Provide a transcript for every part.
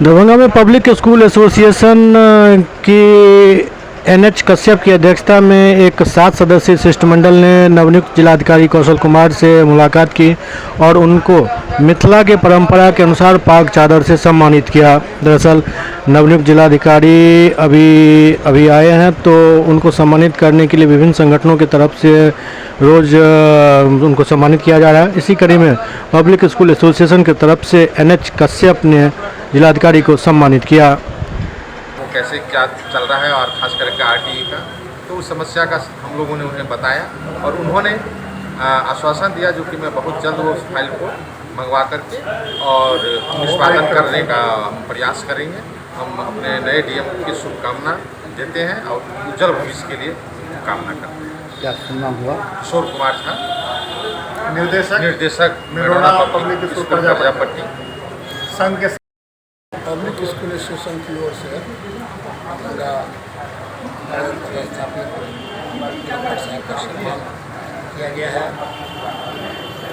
दरभंगा में public school association की NH Kashyap की अध्यक्षता में एक 7 सदस्यीय शिष्टमंडल ने नवनियुक्त जिलाधिकारी कौशल कुमार से मुलाकात की और उनको मिथिला के परंपरा के अनुसार पाग चादर से सम्मानित किया। दरअसल नवनियुक्त जिलाधिकारी अभी आए हैं, तो उनको सम्मानित करने के लिए विभिन्न संगठनों की तरफ से रोज़ उनको सम्मानित किया जा रहा है। इसी कड़ी में पब्लिक स्कूल एसोसिएशन की तरफ से एनएच कश्यप ने जिलाधिकारी को सम्मानित किया। वो कैसे क्या चल रहा है और ख़ास करके आरटीई का, तो उस समस्या का हम लोगों ने उन्हें बताया और उन्होंने आश्वासन दिया जो कि मैं बहुत जल्द वो उस फाइल को मंगवा करके और निष्पादन करने का हम प्रयास करेंगे। हम अपने नए डीएम की शुभकामना देते हैं और उज्जवल भविष्य के लिए कामना करते हैं। क्या सुनना हुआ? किशोर कुमार झा, निर्देशक मेरोना पब्लिक स्कूल प्रजापति संघ के पब्लिक स्कूल एसोसिएशन की ओर से मेरा स्थापित साहब का सम्मान किया गया है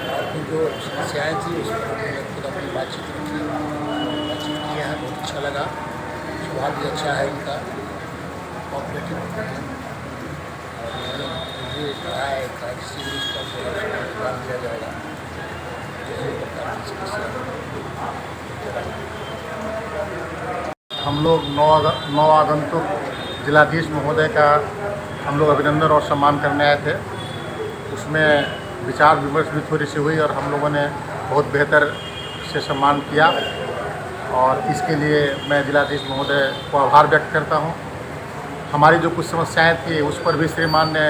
और जो समस्याएँ थी उस पर मैंने खुद अपनी बातचीत किया है। बहुत अच्छा लगा, स्वभाव भी अच्छा है इनका, कोऑपरेटिव ये कहा है किसी भी पर दिया जाएगा। हम लोग नौ आगंतुक जिलाधीश महोदय का हम लोग अभिनंदन और सम्मान करने आए थे। उसमें विचार विमर्श भी थोड़ी सी हुई और हम लोगों ने बहुत बेहतर से सम्मान किया और इसके लिए मैं जिलाधीश महोदय को आभार व्यक्त करता हूं। हमारी जो कुछ समस्याएं थी उस पर भी श्रीमान ने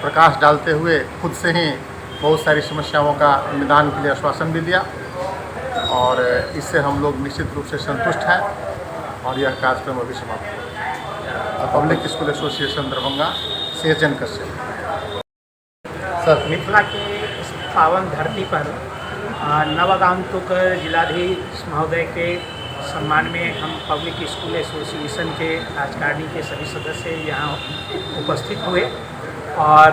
प्रकाश डालते हुए खुद से ही बहुत सारी समस्याओं का निदान के लिए आश्वासन भी दिया और इससे हम लोग निश्चित रूप से संतुष्ट हैं और यह कार्यक्रम अभी समाप्त हुआ। पब्लिक स्कूल एसोसिएशन दरभंगा से H N Kashyap. Sir, Mithila के इस पावन धरती पर नवागंतुक जिलाधीश महोदय के सम्मान में हम पब्लिक स्कूल एसोसिएशन के कार्यकारिणी के सभी सदस्य यहाँ उपस्थित हुए और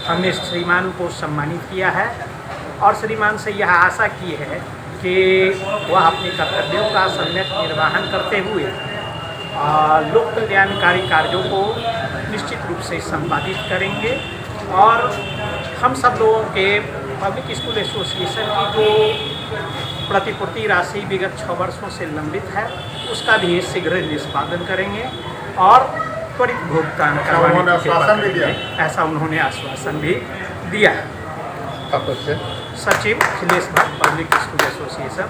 हमने श्रीमान को सम्मानित किया है और श्रीमान से यह आशा की है कि वह अपने कर्तव्यों का सम्यक निर्वहन करते हुए लोक कल्याणकारी कार्यों को निश्चित रूप से संपादित करेंगे और हम सब लोगों के पब्लिक स्कूल एसोसिएशन की जो प्रतिपूर्ति राशि विगत 6 वर्षों से लंबित है उसका भी शीघ्र निष्पादन करेंगे और त्वरित भुगतान करवाने के ऐसा उन्होंने आश्वासन भी दिया है। सचिव Akhilesh Bhatt, public school association.